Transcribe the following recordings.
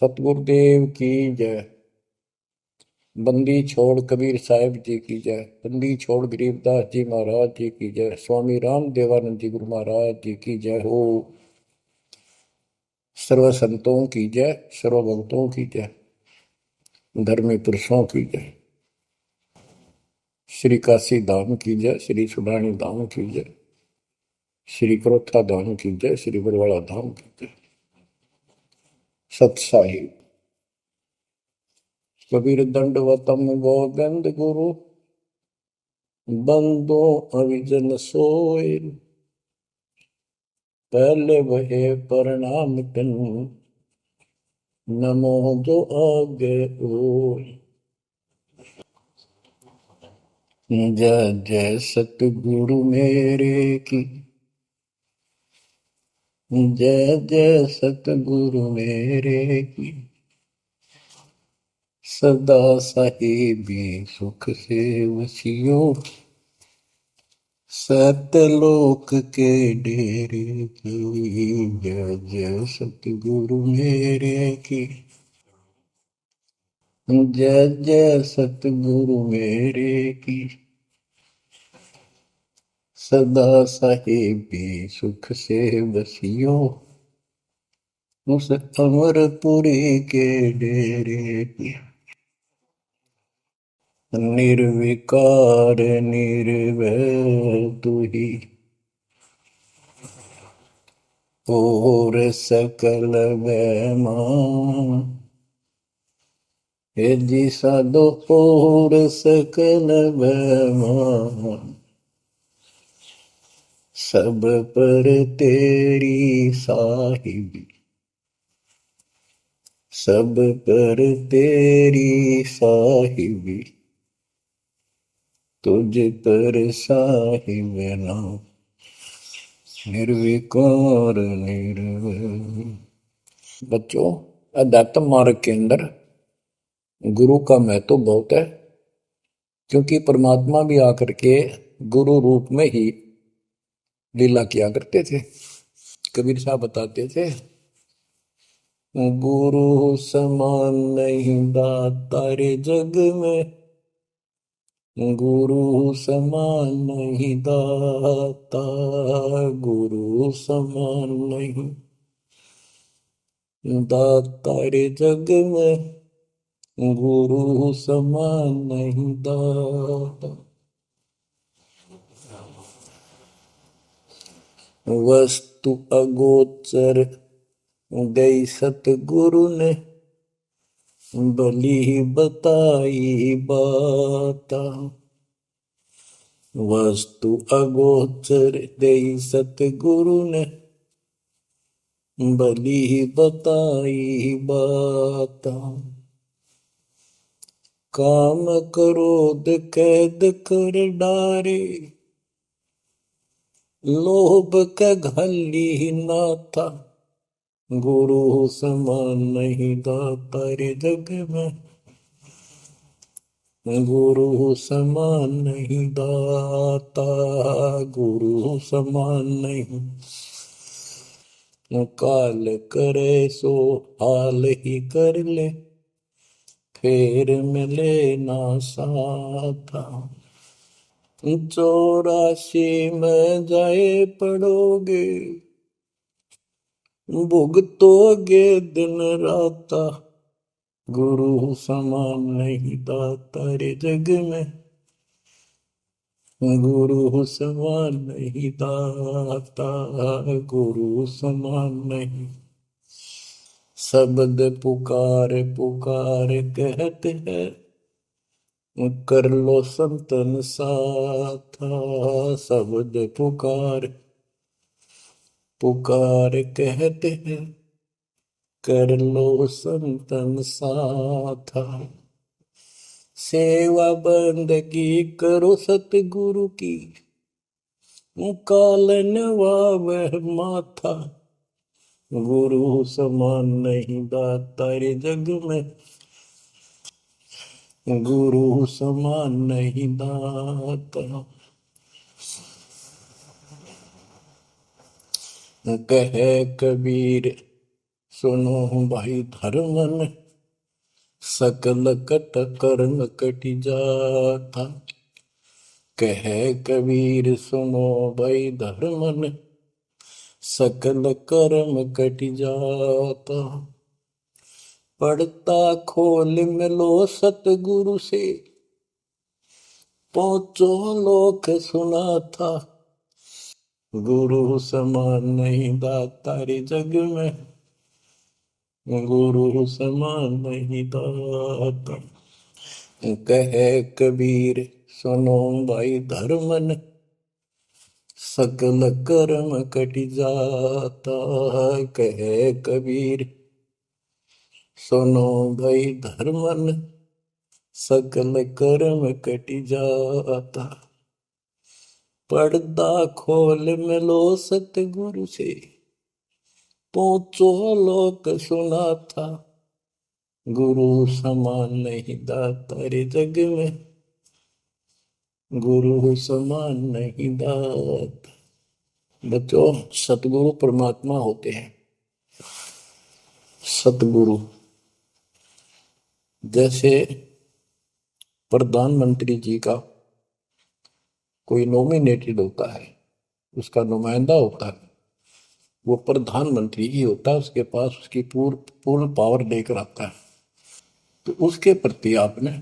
सतगुरुदेव की जय। बंदी छोड़ कबीर साहिब जी की जय। बंदी छोड़ गरीबदास जी महाराज जी की जय। स्वामी राम देवानंद जी गुरु महाराज जी की जय हो। सर्व संतों की जय, सर्व भक्तों की जय, धर्मी पुरुषों की जय। श्री काशी धाम की जय, श्री सुडानी धाम की जय, श्री क्रोथा धाम की जय, श्री बरवाड़ा धाम की जय। सत साहिब कबीर दंडवतम गोविंद गुरु बंदो अविजन सोए। पहले वहे प्रणाम तिन नमो जो आगे ओ। जय जय सतगुरु मेरे की, जय जय सतगुरु मेरे की। सदा साहिबी सुख से वसियो, सतलोक के डेरे की। जय जय सतगुरु मेरे की, जय जय सतगुरु मेरे की। सदा साहिबी सुख से बसियो, उस अमरपुरी के डेरे की। निर्विकार निर्भय तू ही, और सकल वैमान। हे जी साधो और सकल वैमान। सब पर तेरी साहिबी, सब पर तेरी साहिबी। तुझ पर साहिब नाम, निर्विकार निर्भय। बच्चों, अध्यात्म मार्ग के अंदर गुरु का महत्व बहुत है, क्योंकि परमात्मा भी आकर के गुरु रूप में ही लीला किया करते थे। कबीर साहब बताते थे, गुरु समान नहीं दाता रे जग में, गुरु समान नहीं दाता, गुरु समान नहीं दाता रे जग में, गुरु समान नहीं दाता। वस्तु अगोचर गई सतगुरु ने, भली बताई बाता। वस्तु अगोचर गई सतगुरु ने, भली बताई बाता। काम क्रोध कैद कर डारे, लोभ का घली ना था। गुरु समान नहीं दाता रे जग में, गुरु समान नहीं दाता, गुरु समान नहीं। काल करे सो हाल ही कर ले, फिर मिले ना साथा। 84 में जाए पड़ोगे, भुगतोगे दिन राता। गुरु समान नहीं दाता रे जग में, गुरु समान नहीं दाता, गुरु समान नहीं। शब्द पुकार पुकार कहते हैं, कर लो संतन साथा। शब्द पुकार पुकार कहते हैं, कर लो संतन साथा। सेवा बंदगी करो सतगुरु की, कालन वह माथा। गुरु समान नहीं दाता रे जग में, गुरु समान नहीं दाता। कहे कबीर सुनो भाई धर्मन सकल कट कर्म कटि जाता। कह कबीर सुनो भाई धर्मन सकल कर्म कटि जाता। पढ़ता खोल मिलो सतगुरु से पहुंचो लोक सुना था। गुरु समान नहीं दाता रे जग में, गुरु समान नहीं दाता। कहे कबीर सुनो भाई धर्मन सकल कर्म कटि जाता। कहे कबीर सुनो भाई धर्मन सकल कर्म कटि जाता। पर्दा खोल मिलो सतगुरु से पहुंचो लोक सुना था। गुरु समान नहीं दाता रे जग में, गुरु समान नहीं दाता। बच्चों, सतगुरु परमात्मा होते हैं। सतगुरु जैसे प्रधानमंत्री जी का कोई नॉमिनेटेड होता है, उसका नुमाइंदा होता है, वो प्रधानमंत्री ही होता है, उसके पास उसकी पूर्ण पावर लेकर आता है। तो उसके प्रति आपने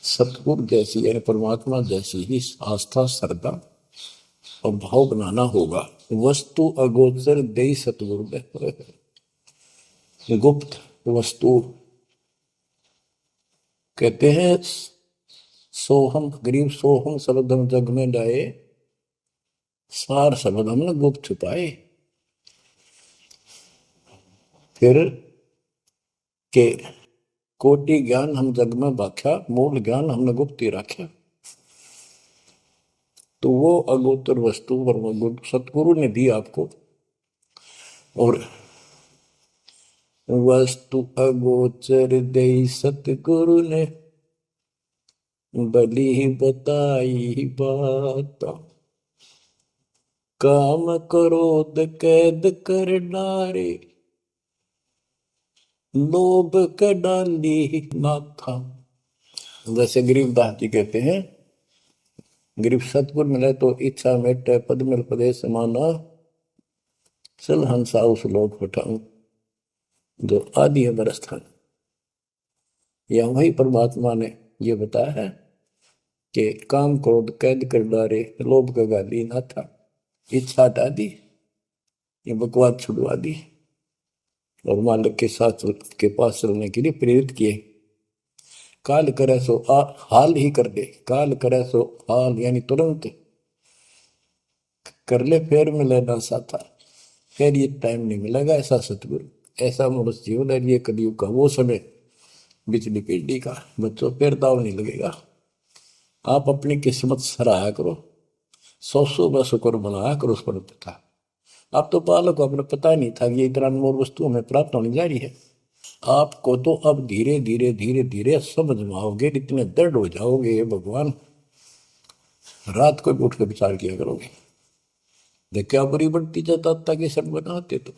सतगुरु जैसी यानी परमात्मा जैसी ही आस्था, श्रद्धा और भाव बनाना होगा। वस्तु अगोचर दे सतगुरु दे, गुप्त वस्तु कहते हैं। सोहम गरीब सोहम शब्दम जग में डाए, सार शब्द हमने गुप्त छुपाए। फिर के कोटि ज्ञान हम जग में बाख्या, मूल ज्ञान हमने गुप्त ही रखा। तो वो अगोचर वस्तु सतगुरु ने दी आपको। और वस्तु अगोचर दे सतगुरु ने बली बताई बात। काम क्रोध कैद कर डारे, लोभ का डाली नाथा। जैसे गरीबदास जी कहते हैं, गरीब सतगुरु मिले तो इच्छा मेटे, पद मिल पदे समाना, चल हंसा उस लोक उठाऊं जो आदि है बरस्थान। यह वही परमात्मा ने ये बताया है कि काम क्रोध कैद कर डारे, लोभ का गाली ना था, इच्छा हटा दी, ये बकवाद छुड़वा दी और मालिक के साथ के पास चलने के लिए प्रेरित किए। काल करे सो हाल ही कर दे, काल करे सो हाल यानी तुरंत कर ले, फिर मिले ना साथा, फिर ये टाइम नहीं मिलेगा। ऐसा सतगुरु, ऐसा मनुष्य जीवन है। ये कलयुग का वो समय, बिजली पीढ़ी का। बच्चों, फिर दाव नहीं लगेगा। आप अपनी किस्मत सराहा करो, सौ बस शुक्र बनाया करो उस पर था। आप तो बालक को अपने पता नहीं था कि ये इतना अनमोल वस्तु हमें प्राप्त होने जा रही है। आपको तो अब धीरे धीरे धीरे धीरे समझ में आओगे, इतने दृढ़ हो जाओगे भगवान, रात को भी उठ कर विचार किया करोगे। क्या बुरी बढ़ती जाता कि सब बनाते। तो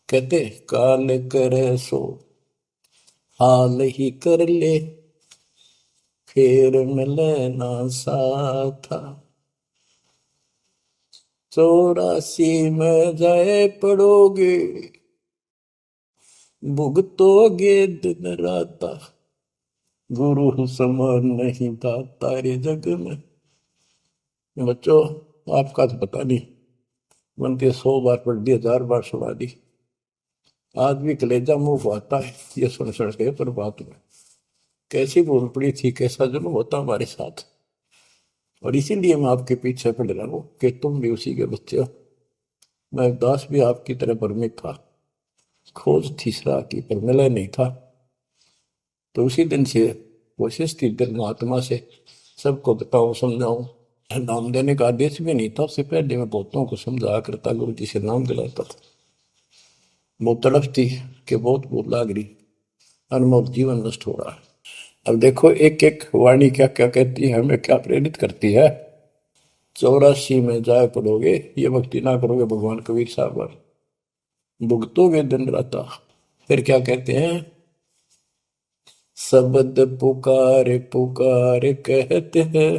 कहते काल करे सो हाल ही कर ले, फिर मिले ना साथा। 84 में जाए पड़ोगे, भुगतोगे दिन राता। गुरु समान नहीं दाता रे जग में। बच्चों, आपका तो पता नहीं, बनते 100 बार पढ़ दी, 1000 बार सुना दी, आज भी कलेजा मुंह को आता है ये सुन सुन के। पर बात में कैसी बोल पड़ी थी, कैसा जुल्म होता हमारे साथ। और इसीलिए मैं आपके पीछे पड़ रहा हूँ कि तुम भी उसी के बच्चे हो। मैं दास भी आपकी तरह भ्रमित था, खोज थी सराह की पर मिला नहीं था। तो उसी दिन से कोशिश थी दिल आत्मा से सबको बताऊं, समझाऊं। नाम देने का आदेश भी नहीं था, उससे पहले मैं बहुतों को समझाया करता, गुरु जी से नाम दिलाता था। बहुत तड़फ थी कि बहुत बहुत लाग रही, अनमोल जीवन नष्ट हो रहा है। अब देखो एक एक वाणी क्या क्या कहती है, हमें क्या प्रेरित करती है। 84 में जाए पड़ोगे, ये भक्ति ना करोगे भगवान कबीर साहब पर, भुगतोगे दिन रात। फिर क्या कहते हैं, शब्द पुकार पुकार कहते हैं,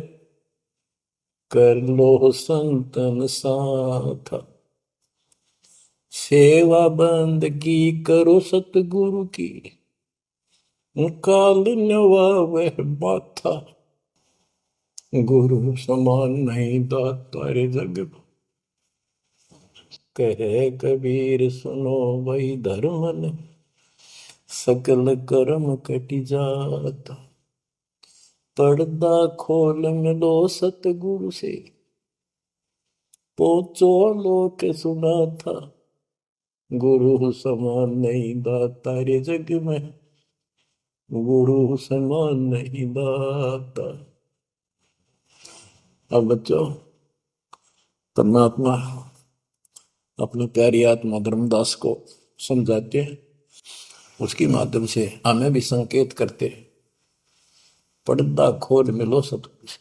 कर लो संतन साथ, सेवा बंदगी करो सतगुरु की, काल नवावे माथा, गुरु समान नहीं दाता रे जग में। कहे कबीर सुनो वही धर्म ने, सकल कर्म कटि जाता, पर्दा खोल मिलो सतगुरु से, पहुंचो लोक सुना था, गुरु समान नहीं दाता रे जग में, गुरु समान नहीं दाता। अब बच्चों, परमात्मा अपनी प्यारी आत्मा धर्मदास को समझाते हैं, उसके माध्यम से हमें भी संकेत करते हैं, पर्दा खोल मिलो सतगुरु से,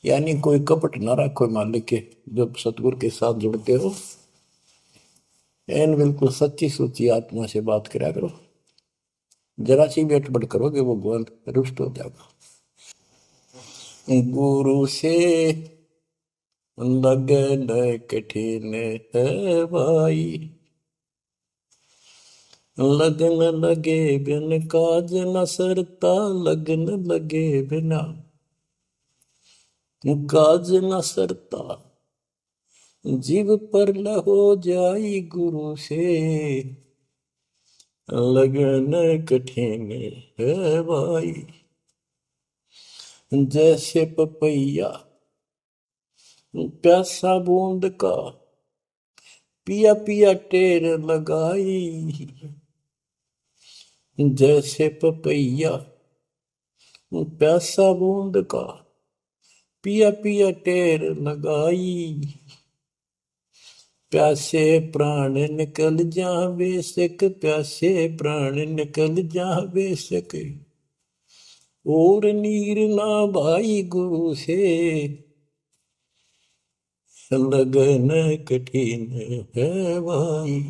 यानी कोई कपट ना रखो मालिक के, जब सतगुरु के साथ जुड़ते हो एन बिल्कुल सच्ची सुच्ची आत्मा से बात करा करो, जरा सी भी अटपट करोगे वो भगवान रुष्ट हो जाएगा। गुरु से लगन कठिन है भाई, लगन लगे बिन काज न सरता, लगन लगे बिना काज न सरता, जीव पर हो जाई गुरु से, लगन कठिन है भाई। जैसे पपैया प्यासा बूंद का, पिया पिया टेर लगाई, जैसे पपैया प्यासा बूंद का, पिया पिया टेर लगाई, प्यासे प्राण निकल जा बेशक, प्यासे प्राण निकल जा बेशक, और नीर ना भाई गुरु से, लगन कठिन है भाई।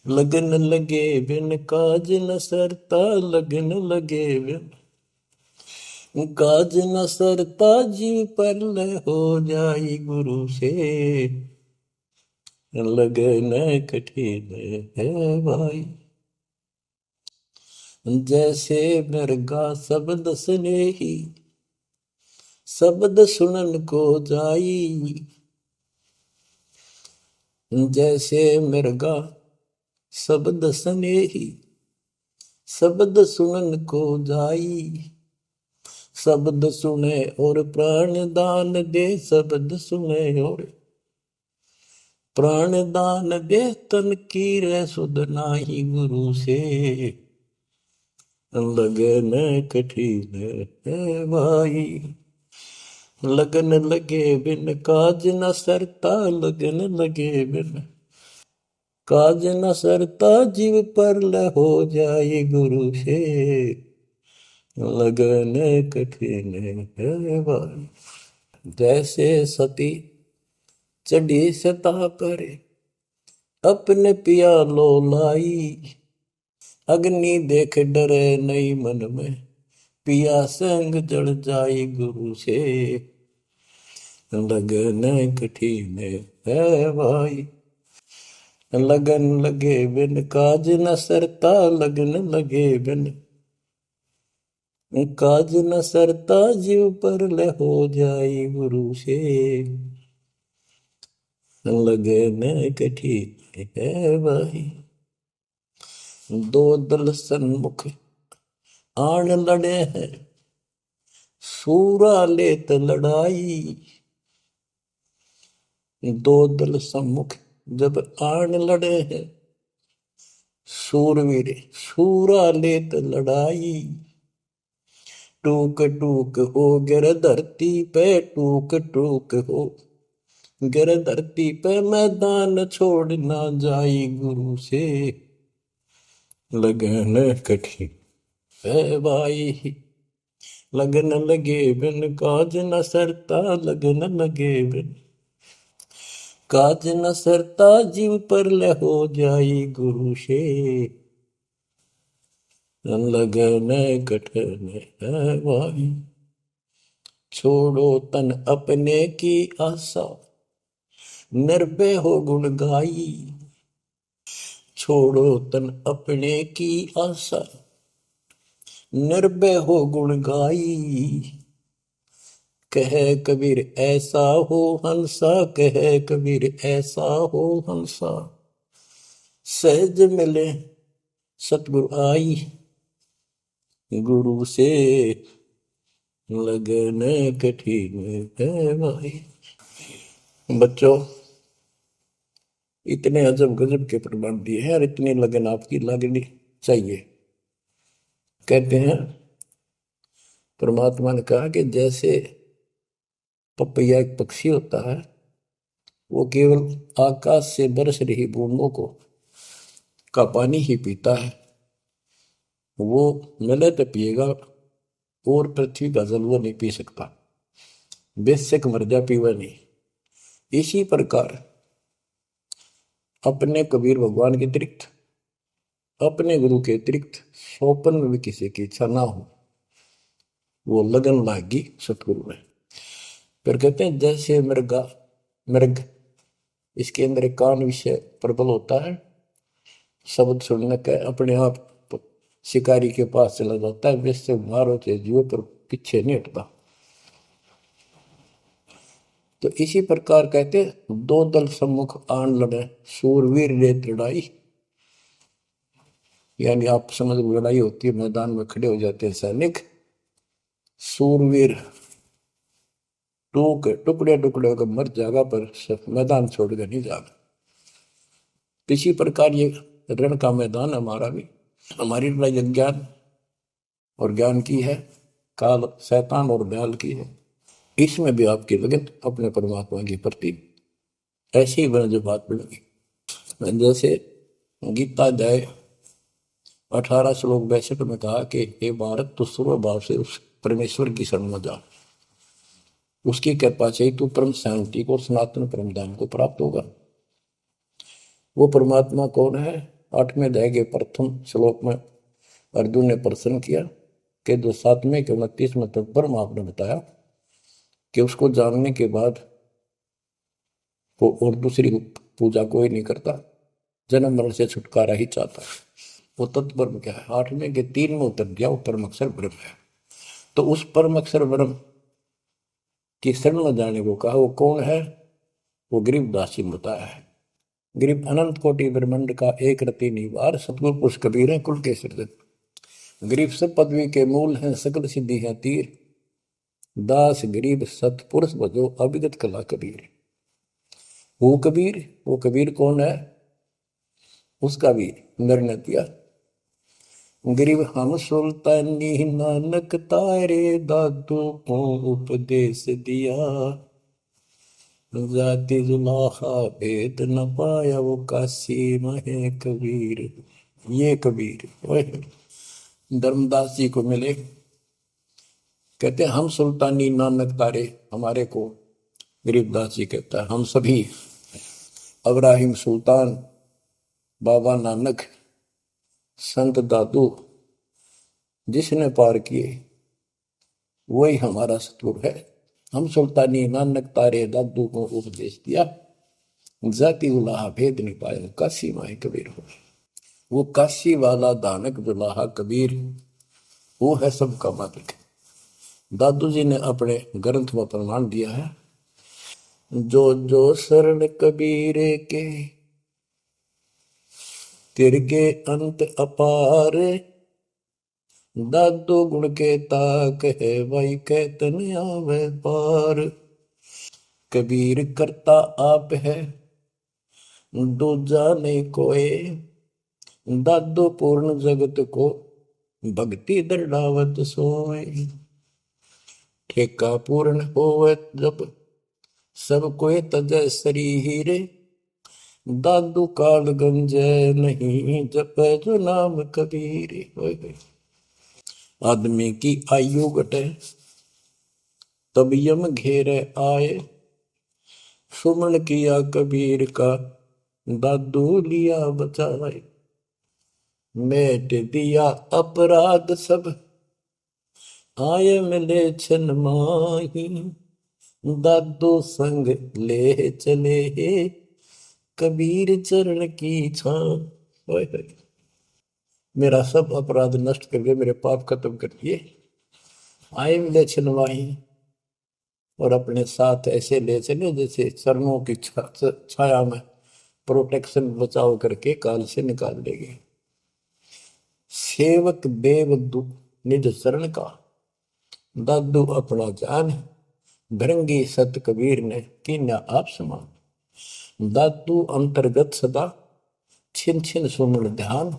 लगन लगे बिन काज न सरता, लगन लगे बिन काज न सरता, जीव पर हो जाई गुरु से, लगन कठिन है भाई। जैसे मृगा शब्द स्नेही, शब्द सुनन को जाई, जैसे मृगा शब्द स्नेही, शब्द सुनन को जाई, शब्द सुने और प्राण दान दे, शब्द सुने और प्राण दान दे, तन की रे सुध नाही गुरु से, लगन कठिन है भाई। लगन लगे बिन काज न सरता, लगन लगे बिन काज न सरता, जीव पर हो जाए गुरु से, लगन कठिन है भाई। जैसे सती चढ़ी सता पर, अपने पिया लो लाई, अग्नि देख डरे नहीं मन में, पिया संग जड़ जाई गुरु से, लगन कठिन है भाई। लगन लगे बिन काज न सरता, लगन लगे बिन काज न सरता, जीव पर हो जाई गुरु से, लगन कठिन है भाई। दो दल सन्मुख आन लड़े हैं, सूरा लेत लड़ाई, दो दल सम्मुख जब आन लड़े हैं, सूरवीर सूरा लेत लड़ाई, टूक टूक हो गिर धरती पे, टूक टूक हो गिर धरती पे, मैदान छोड़ ना जाई गुरु से, लगन कठिन है भाई। लगन लगे बिन काज न सरता, लगन लगे बिन काज न सरता, जीव पर ले हो जाई गुरु से, लगन कठन है भाई। छोड़ो तन अपने की आशा, निर्भय हो गुण गाई। छोड़ो तन अपने की आशा, निर्भय हो गुण गाई। कहे कबीर ऐसा हो हंसा, कहे कबीर ऐसा हो हंसा, सहज मिले सतगुरु आई। गुरु से लगन कठिन है भाई। बच्चों, इतने अजब गजब के प्रमाण दिए हैं और इतनी लगन आपकी लगनी चाहिए। कहते हैं परमात्मा ने कहा कि जैसे पपैया एक पक्षी होता है, वो केवल आकाश से बरस रही बूंदों को का पानी ही पीता है, वो मिले तो पिएगा, और पृथ्वी का जल वो नहीं पी सकता, बेशक मर जा पीवा नहीं। इसी प्रकार अपने कबीर भगवान के अतिरिक्त, अपने गुरु के अतिरिक्त सोपन में भी किसी की इच्छा ना हो, वो लगन लागी सतगुरु में। फिर कहते हैं जैसे मृगा, मृग इसके अंदर एक कान विषय प्रबल होता है, शब्द सुनने का अपने आप शिकारी के पास चला जाता है, वैसे मारो चाहे जीव पर पीछे नहीं हटता। तो इसी प्रकार कहते दो दल सम्मुख आन लड़े, सूरवीर रे लड़ाई। यानी आप समझ लड़ाई होती है, मैदान में खड़े हो जाते हैं सैनिक, सूरवीर टुकड़े टुकड़े होकर मर जाएगा, पर मैदान छोड़कर नहीं जाएगा। इसी प्रकार ये रण का मैदान हमारा भी, हमारी लड़ाई अज्ञान और ज्ञान की है, काल शैतान और दयाल की है। इसमें भी आपकी लगन अपने परमात्मा के प्रति ऐसी ही बने जो बात बढ़ेगी। जैसे गीता अध्याय 18 श्लोक 62 में कहा कि हे भारत, तू सर्व भाव से उस परमेश्वर की शरण में जा, उसकी कृपा से तू परम शांति को और सनातन परम धाम को प्राप्त होगा। वो परमात्मा कौन है? 8वें अध्याय के प्रथम श्लोक में अर्जुन ने प्रश्न किया कि जो 7वें के 29वें तक परम आपने बताया कि उसको जानने के बाद वो और दूसरी पूजा कोई नहीं करता, जन्म मरण से छुटकारा ही चाहता है। वो तत्पर क्या है? 8वें के 3 में उत्तर दिया, वो परम अक्षर ब्रह्म है। तो उस परम अक्षर ब्रह्म की शरण में जाने को कहा। वो कौन है? वो गरीबदास जी ने बताया है। गरीब अनंत कोटि ब्रह्मांड का एक रति निवार, सतगुरु पुरुष कबीर है कुल के सृजन। गरीब सब पदवी के मूल हैं, सकल सिद्धि है तीर, दास गरीब सतपुरुष बजो अभिगत कला कबीर। वो कबीर कौन है? उसका भी निर्णय दिया। गरीब हम सुल्तानी नानक तारे, दादू को उपदेश दिया, जाति जुलाहा भेद न पाया, वो काशी महे कबीर। ये कबीर धर्मदास जी को मिले, कहते हैं हम सुल्तानी नानक तारे, हमारे को गरीबदास जी कहता है हम सभी अब्राहिम सुल्तान, बाबा नानक, संत दादू जिसने पार किए वही हमारा सतगुरु है। हम सुल्तानी नानक तारे, दादू को उपदेश दिया, जाति उलाहा भेद नहीं पाया, काशी माए कबीर हो। वो काशी वाला दानक दुलाहा कबीर, वो है सबका मालिक। दादू जी ने अपने ग्रंथ में प्रमाण दिया है, जो जो शरण कबीरे के, तिरगे अंत अपार, दादो गुण के ताक है, भाई कहतन आवे पार। कबीर करता आप है, दूजा नहीं कोई, दादो पूर्ण जगत को, भक्ति दृढ़ावत सोए। ठेका पूर्ण होवे जब, सब कोई तजय शरीर, दादू काल गंजय नहीं, जप जो नाम कबीर। आदमी की आयु घटे, तब यम घेरे आए। सुमन किया कबीर का, दादू लिया बचाए। मेट दिया अपराध सब, आए मिले छन माही। दादू संग ले चले, कबीर चरण की छां। मेरा सब अपराध नष्ट करके मेरे पाप खत्म कर दिए, आए मिले छन माही। और अपने साथ ऐसे ले चले जैसे चरणों की छाया में प्रोटेक्शन बचाव करके काल से निकाल देंगे। सेवक देव निज शरण का, दादू अपना जान। भृंगी सत कबीर ने कीन्या आप समान। दादू अंतर्गत सदा, छिन छिन सुमन ध्यान।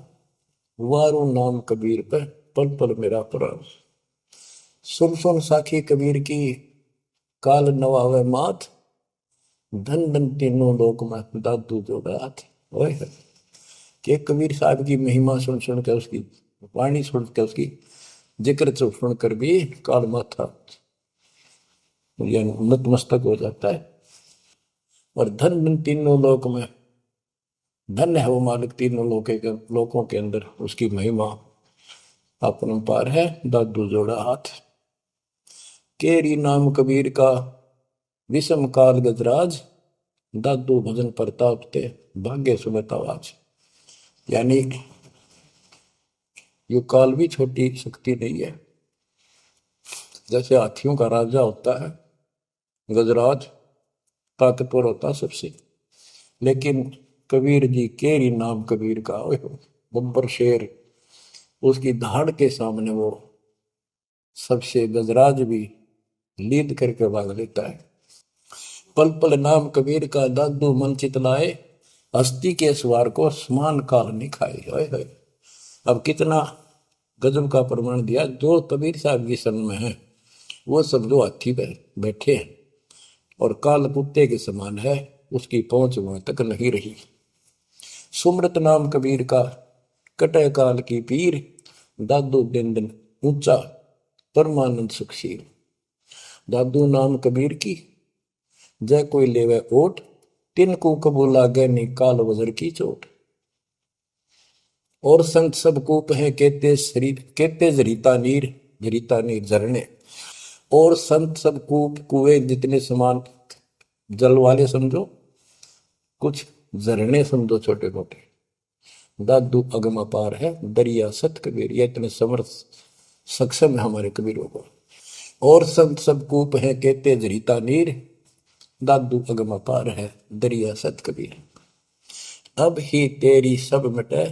वारू नाम कबीर पे, पल पल मेरा प्राण। सुन सुन साखी कबीर की, काल नवावे मात। धन धन तीनों लोक में, दादू जोड़ा हाथ। कि कबीर साहब की महिमा सुन सुन के, उसकी वाणी सुन के, उसकी जिक्र सुन कर भी काल माथा नतमस्तक हो जाता है। और धन धन तीनों लोक में, धन है वो मालिक तीनों लोकों के अंदर, उसकी महिमा अपरंपार है। दादू जोड़ा हाथ। केरी नाम कबीर का, विषम काल गजराज। दादू भजन प्रताप ते, भाग्य सुबह आवाज। यानी ये काल भी छोटी शक्ति नहीं है। जैसे हाथियों का राजा होता है गजराज, ताकतवर होता सबसे, लेकिन कबीर जी, केरी नाम कबीर का, बब्बर शेर, उसकी धाड़ के सामने वो सबसे गजराज भी लीद करके भाग लेता है। पल पल नाम कबीर का, दादू मन चितलाए। हस्ती के सवार को समान काल नहीं खाए। अब कितना गजब का प्रमाण दिया। जो कबीर साहब की शरण में है वो सब जो हाथी पे बैठे हैं और काल कुत्ते के समान है, उसकी पहुंच वहां तक नहीं रही। सुमृत नाम कबीर का, कटे काल की पीर। दादू दिन दिन ऊंचा, परमानंद सुखशील। दादू नाम कबीर की, जय कोई लेवे ओट। तिनको कबू लागे नी काल वजर की चोट। और संत सब कूप है, कहते शरीर कहते जरीता नीर झरने। और संत सब कूप कुएं जितने समान जल वाले समझो, कुछ झरने समझो छोटे मोटे। दादू अगम अपार है, दरिया सत कबीर। ये इतने समर्थ सक्षम है हमारे कबीरों को। और संत सब कूप है, कहते जरीता नीर। दादू अगम अपार है, दरिया सत कबीर। अब ही तेरी सब मिटे,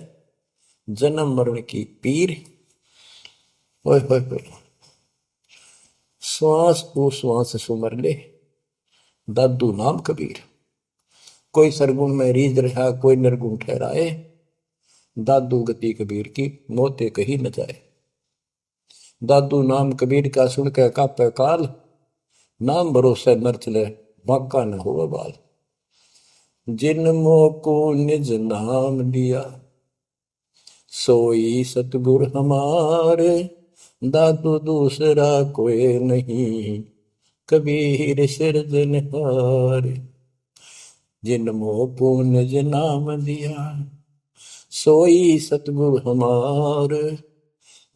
जन्म मरण की पीर। ओए होए होए, श्वास को श्वास सुमर ले, दादू नाम कबीर। कोई सरगुण में रीझ रहा, कोई निर्गुण ठहराए। दादू गति कबीर की, मोते कही न जाए। दादू नाम कबीर का, सुन के कापे काल। नाम भरोसे नर चले, बांका न हो बाल। जिन मोको निज नाम दिया, सोई सतगुर हमारे। दादू दूसरा कोई नहीं, कबीर सिरजनहार। जिन मोको निज नाम दिया, सोई सतगुर हमार।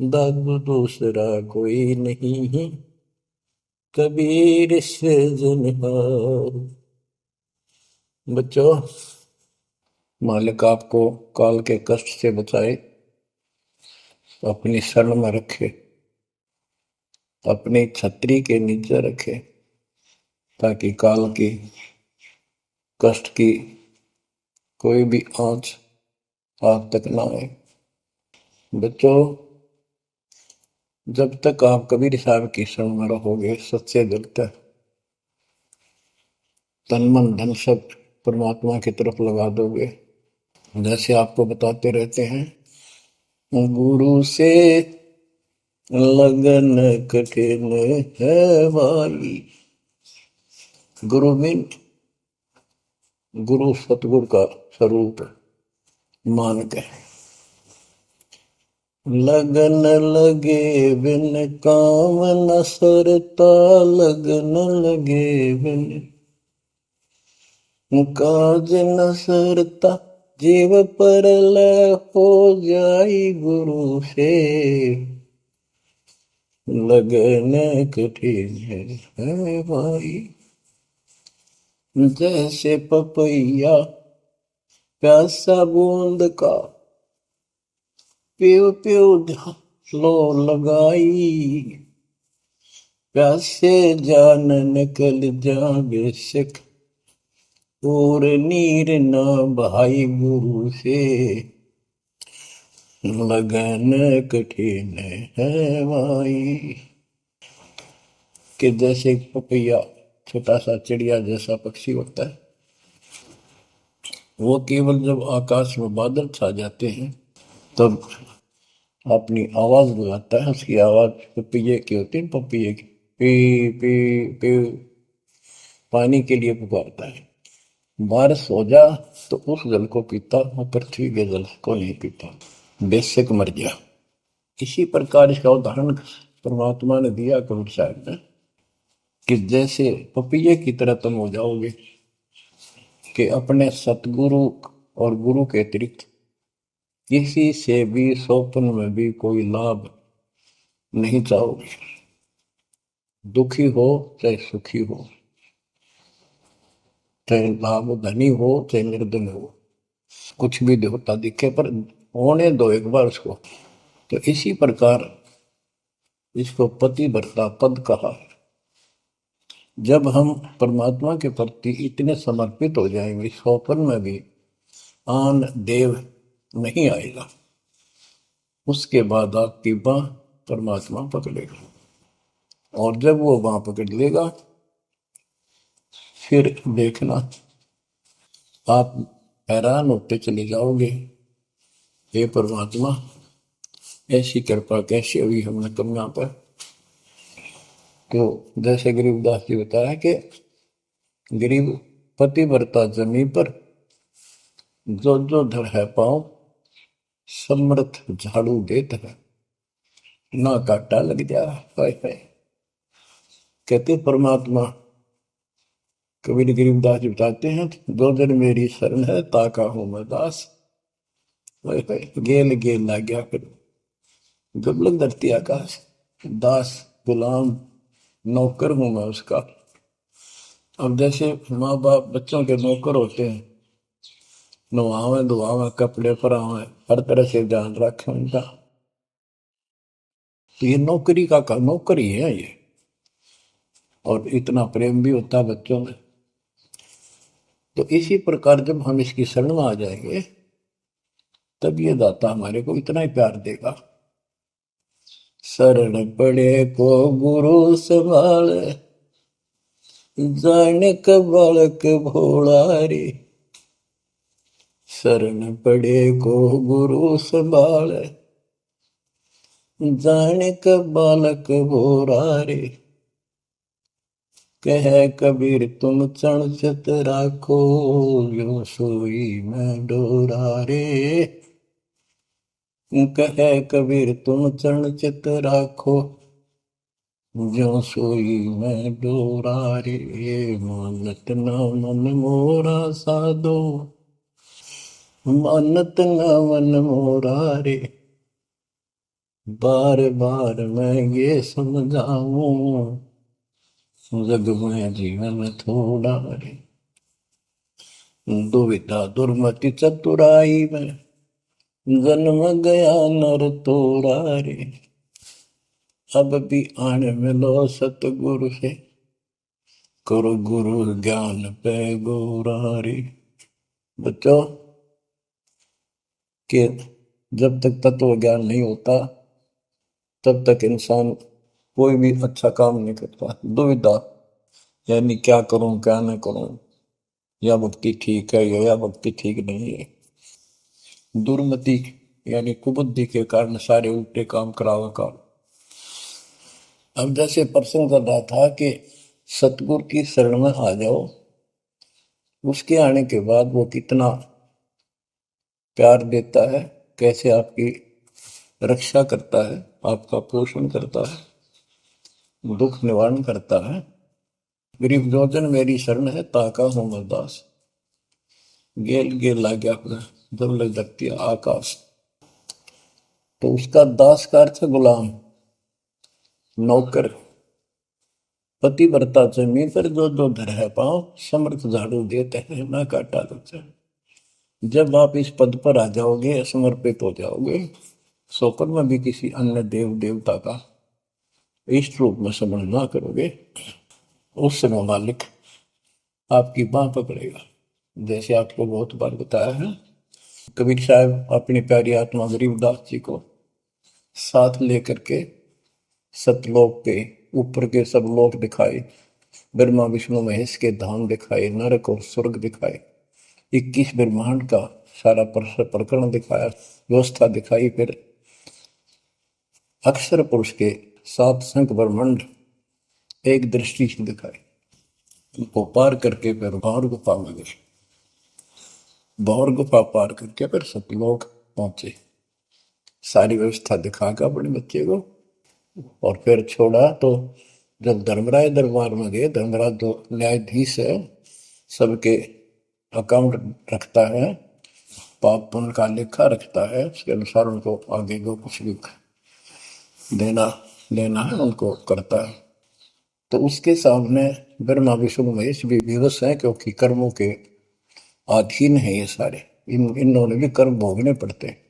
दादू दूसरा कोई नहीं, कबीर सिरजनहार। बच्चों, मालिक आपको काल के कष्ट से बचाए, अपनी शरण में रखे, अपनी छतरी के नीचे रखे, ताकि काल की कष्ट की कोई भी आंच आप तक ना आए। बच्चों, जब तक आप कबीर साहब की शरण में रहोगे, सच्चे दिल तक तन मन धन सब परमात्मा की तरफ लगा दोगे। जैसे आपको बताते रहते हैं, गुरु से लगन कठिन है भाई। गुरु मीन गुरु सतगुरु का स्वरूप मान के, लगन लगे बिन काम न सरता, लगन लगे बिन काज न सरता, जीव पर लय हो जाई गुरु से, लगन कठिन है भाई। जैसे पपैया प्यासा बूंद का, प्यू प्यू लो लगाई, प्यासे जान निकल जा बेशक, और नीर न भाई गुरु से, लगन कठिन है भाई। कि जैसे पपैया छोटा सा चिड़िया जैसा पक्षी होता है, वो केवल जब आकाश में बादल छा जाते हैं तब अपनी आवाज लगाता है। उसकी आवाज पपैये की होती है, पपैये की पी पी पी, पानी के लिए पुकारता है। बारिश हो जा तो उस जल को पीता, वो पृथ्वी के जल को नहीं पीता, बेशक मर गया। इसी प्रकार इसका उदाहरण परमात्मा ने दिया कबीर साहब ने, कि जैसे पपैये की तरह तुम हो जाओगे कि अपने सतगुरु और गुरु के अतिरिक्त किसी से भी स्वप्न में भी कोई लाभ नहीं चाहोगे। दुखी हो चाहे सुखी हो, चाहे लाभ धनी हो चाहे निर्धन हो, कुछ भी देवता दिखे पर होने दो एक बार उसको। तो इसी प्रकार इसको पतिव्रता पद कहा। जब हम परमात्मा के प्रति इतने समर्पित हो जाएंगे, स्वप्न में भी आन देव नहीं आएगा, उसके बाद आपकी बाह परमात्मा पकड़ेगा। और जब वो बाह पकड़ लेगा, फिर देखना आप हैरान होते चले जाओगे, हे परमात्मा ऐसी कृपा कैसे हुई हमने कन्या पर। तो जैसे गरीबदास जी बताया कि गरीब पतिव्रता जमी पर, जो जो धर है पाओ, समर्थ झाड़ू देत है, ना काटा लग जा। हाय हाय। कहते परमात्मा कबीर गरीबदास जी बताते हैं, दो दिन मेरी शरण है ताका हूं मैं दास। हाय हाय। गेल गेल ला गया फिर गबलन धरती आकाश, दास गुलाम नौकर हूं मैं उसका। अब जैसे माँ बाप बच्चों के नौकर होते हैं, नवावे धुआवे कपड़े परावे, हर तरह से ध्यान रखें उनका, तो ये नौकरी का नौकर ही है ये। और इतना प्रेम भी होता है बच्चों में। तो इसी प्रकार जब हम इसकी शरण में आ जाएंगे, तब ये दाता हमारे को इतना ही प्यार देगा। शरण पड़े को गुरु संभाले, जाने का बालक भोला रे। शरण पड़े को गुरु संभाले, जाने का बालक भोला रे। कह कबीर तुम चण चित राखो, यो सोई मैं डोरा रे। कह कबीर तुम चरण चित राखो, जो सोई मैं डोरा रे। मानत न मन मोरा साधो, मानत न मन मोरा रे। बार बार मैं ये समझाऊं, जग में जीवन थोड़ा रे। दुविधा दुर्मति चतुराई में, जन्म गया नर तोड़ा रे। अब भी आन मिलो सतगुरु से, करो गुरु ज्ञान पे गोरा रे। बच्चों के जब तक तत्व ज्ञान नहीं होता, तब तक इंसान कोई भी अच्छा काम नहीं करता। दुविधा यानी क्या करूं क्या न करूं, या भक्ति ठीक है या भक्ति ठीक नहीं है। दुर्मति यानी कुबुद्धि के कारण सारे उल्टे काम करावा काम। अब जैसे प्रसंग कर रहा था कि सतगुरु की शरण में आ जाओ, उसके आने के बाद वो कितना प्यार देता है, कैसे आपकी रक्षा करता है, आपका पोषण करता है, दुख निवारण करता है। गरीब जोजन मेरी शरण है, ताका हूं मैं दास। गेल गेल लाग्या जब लग सकती है आकाश। तो उसका दास का अर्थ है गुलाम, नौकर। पतिव्रता जमीन पर जो जो धर है पाँव, समर्थ झाड़ू देते हैं ना काटा लगता है। जब आप इस पद पर आ जाओगे, समर्पित हो जाओगे, स्वप्न में भी किसी अन्य देव देवता का इष्ट रूप में समझ ना करोगे, उस समय मालिक आपकी बाह पकड़ेगा। जैसे आपको बहुत बार बताया है, कबीर साहब अपनी प्यारी आत्मा गरीबदास जी को साथ लेकर के सतलोक पे ऊपर के सब लोक दिखाए, ब्रह्मा विष्णु महेश के धाम दिखाए, नरक और स्वर्ग दिखाए, 21 ब्रह्मांड का सारा प्रकरण दिखाया, व्यवस्था दिखाई। फिर अक्षर पुरुष के 7 संख ब्रह्मांड एक दृष्टि से दिखाए। उनको पार करके फिर भौर गुफा में गए, भौर गुफा पार करके फिर सतलोक पहुंचे, सारी व्यवस्था दिखाकर अपने बच्चे को। और फिर छोड़ा तो जब धर्मराय दरबार में गए, धर्मराज जो न्यायाधीश है, सबके अकाउंट रखता है, पाप पुण्य का लेखा रखता है, उसके अनुसार उनको आगे जो कुछ भी देना लेना है उनको करता है। तो उसके सामने ब्रह्मा विष्णु महेश भी विवश है, क्योंकि कर्मों के अधीन है ये सारे, इन्होंने भी कर्म भोगने पड़ते हैं।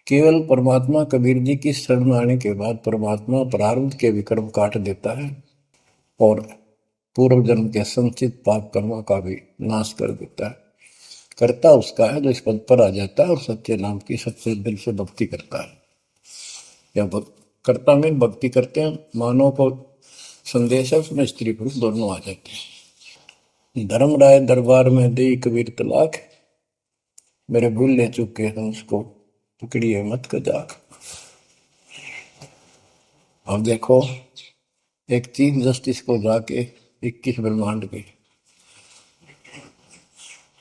केवल परमात्मा कबीर जी की शरण में आने के बाद परमात्मा प्रारब्ध के भी कर्म काट देता है और पूर्व जन्म के संचित पाप कर्मों का भी नाश कर देता है। करता उसका है जो इस पद पर आ जाता है और सच्चे नाम की सच्चे दिल से भक्ति करता है। या करता में भक्ति करते हैं, मानव को संदेश है, उसमें स्त्री पुरुष दोनों आ जाते हैं। धर्मराय दरबार में दे कबीर तलाक, मेरे भूल ले चुके हैं उसको पकड़िए मत कजाक। अब देखो, एक चीफ जस्टिस को जाके 21 ब्रह्मांड के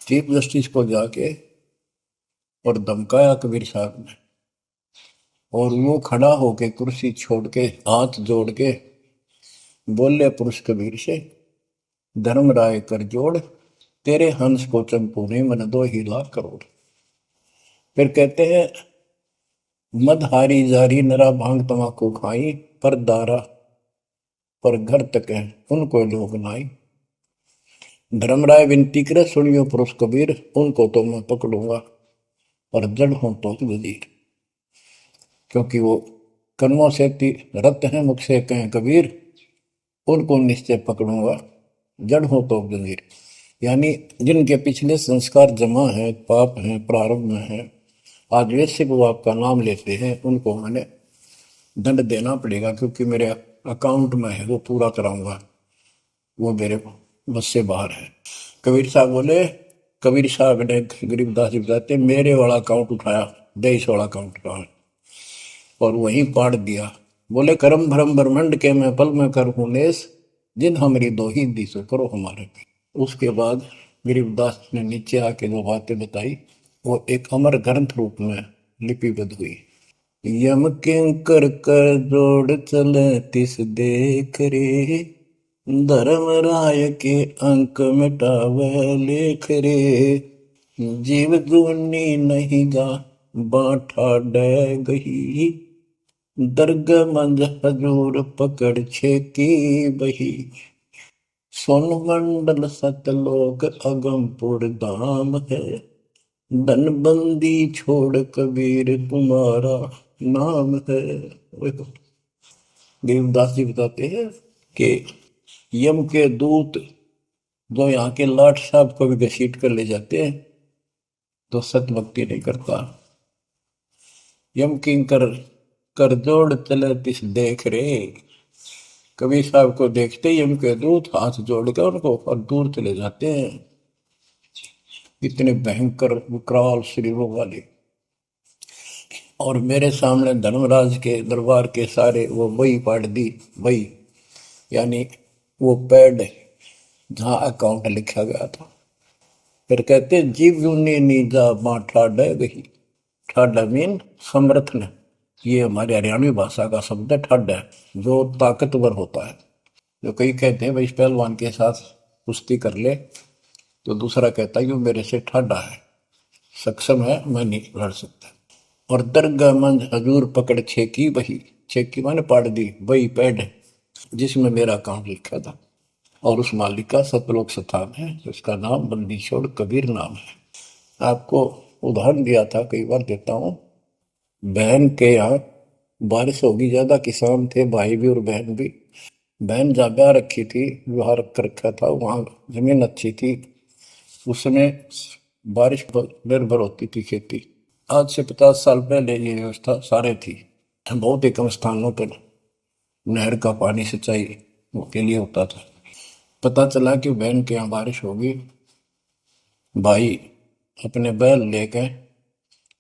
चीफ जस्टिस को जाके और धमकाया कबीर साहब ने, और वो खड़ा होके कुर्सी छोड़ के हाथ जोड़ के बोले पुरुष कबीर से, धर्मराय कर जोड़, तेरे हंस को चंपू ने मन 2 लाख करोड़। फिर कहते हैं, मदहारी जारी नरा भांग तमाकू खाई, पर दारा पर घर तक है उनको लोग नाई। धर्मराय विनती करे, सुनियो पुरुष कबीर, उनको तो मैं पकड़ूंगा और जड़ हूं तो वजीर। क्योंकि वो कर्मों से रत हैं, मुख से कहें कबीर, उनको निश्चय पकड़ूंगा, जड़ हो तो वजीर। यानी जिनके पिछले संस्कार जमा है, पाप हैं, प्रारंभ में है, आज वैसे वो आपका नाम लेते हैं, उनको मैंने दंड देना पड़ेगा, क्योंकि मेरे अकाउंट में है, वो पूरा कराऊंगा, वो मेरे बस से बाहर है। कबीर साहब बोले, कबीर साहब ने गरीबदास जी बताते, मेरे वाला अकाउंट उठाया, 23 वाला अकाउंट उठाया और वहीं पाड़ दिया। बोले, करम भरम ब्रह्मंड के मैं पल में कर हूं नेस, जिन हमारी दो ही दी सो करो हमारे पे। उसके बाद गरीबदास ने नीचे आके जो बातें बताई, वो एक अमर ग्रंथ रूप में लिपिबद्ध हुई। यम किंकर कर जोड़ चले तिस देख रे, धर्म राय के अंक मिटावे लेख रे, जीव जूनी नहीं गा बाठा डे गही, दर्ग मंज हजूर पकड़ छे की बही। सोन मंडल सतलोक अगमपुर धाम है, धनबंदी छोड़ कबीर तुम्हारा नाम है। देवदास जी बताते हैं कि यम के दूत जो यहाँ के लाट साहब को भी घसीट कर ले जाते हैं, तो सत भक्ति नहीं करता। यम किंकर कर जोड़ चले तिस देख रे, कबीर साहब को देखते ही यम के दूत हाथ जोड़कर उनको और दूर चले जाते हैं। इतने भयंकर विकराल शरीरों वाले। और मेरे सामने धर्मराज के दरबार के सारे वो बही पाड़ दी, बही यानी वो पैड जहाँ अकाउंट लिखा गया था। फिर कहते, जीव यूनी नीजा मां ठाडा गही, ठाडा मीन समर्थ ने, ये हमारे हरियाणवी भाषा का शब्द है ठड है, जो ताकतवर होता है। जो कई कहते हैं भाई इस पहलवान के साथ कुश्ती कर ले, तो दूसरा कहता है कि वो मेरे से ठाडा है, सक्षम है, मैं नहीं लड़ सकता। और दरगाह मंज हजूर पकड़ छेकी वही, छेकी मैंने पाड़ दी वही पैड जिसमें मेरा काम लिखा था। और उस मालिक का सतलोक स्थान है, उसका नाम बंदी छोड़ कबीर नाम है। आपको उदाहरण दिया था, कई बार देता हूँ। बहन के यहाँ बारिश होगी ज्यादा, किसान थे भाई भी और बहन भी। बहन जहाँ ब्याह रखी थी, विवाह रख रखा था, वहाँ जमीन अच्छी थी। उस समय बारिश पर निर्भर होती थी खेती। आज से 50 साल पहले ये व्यवस्था सारे थी। बहुत ही कम स्थानों पर नहर का पानी सिंचाई के लिए होता था। पता चला कि बहन के यहाँ बारिश होगी, भाई अपने बैल लेकर,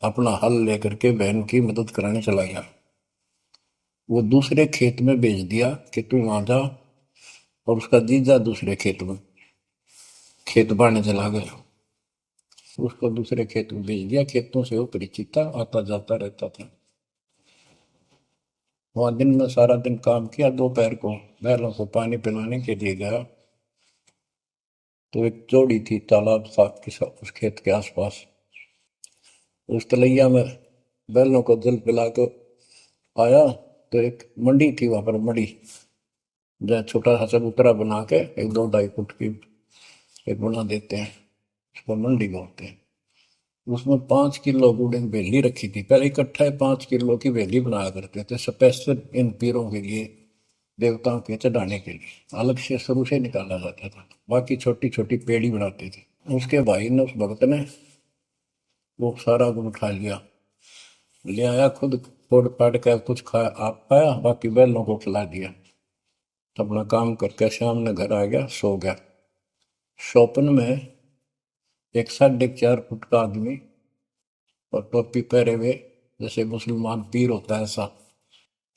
अपना हल लेकर के बहन की मदद कराने चला गया। वो दूसरे खेत में भेज दिया कि तू वहां जा, और उसका जीजा दूसरे खेत में खेत बाड़ने चला गया। उसको दूसरे खेत में भेज दिया, खेतों से वो परिचित था, आता जाता रहता था। वहां दिन में सारा दिन काम किया, दोपहर को बैलों को पानी पिलाने के लिए गया, तो एक जोड़ी थी तालाब साथ के साथ उस खेत के आसपास। उस तलैया में बैलों को जल पिला कर आया, तो एक मंडी थी वहां पर, मंडी जहाँ छोटा सा चबूतरा बना के एक 2-2.5 फुट की एक बना देते हैं, उसको मंडी बोलते हैं। उसमें 5 किलो गुड़ की बेली रखी थी, पहले इकट्ठा 5 किलो की बेली बनाया करते थे स्पेशल इन पीरों के लिए, देवताओं के चढ़ाने के लिए अलग से शुरू से निकाला जाता था। बाकी छोटी छोटी पेड़ी बनाते थे। उसके भाई ने, उस भक्त ने, वो सारा गुड़ उठा लिया, ले आया, खुद फोड़ फाड़ कर कुछ खाया, आप खाया, बाकी बैलों को खिला दिया। अपना काम करके शाम में घर आ गया, सो गया। स्वप्न में एक 4.5 फुट का आदमी और टोपी पहरे हुए, जैसे मुसलमान पीर होता है ऐसा,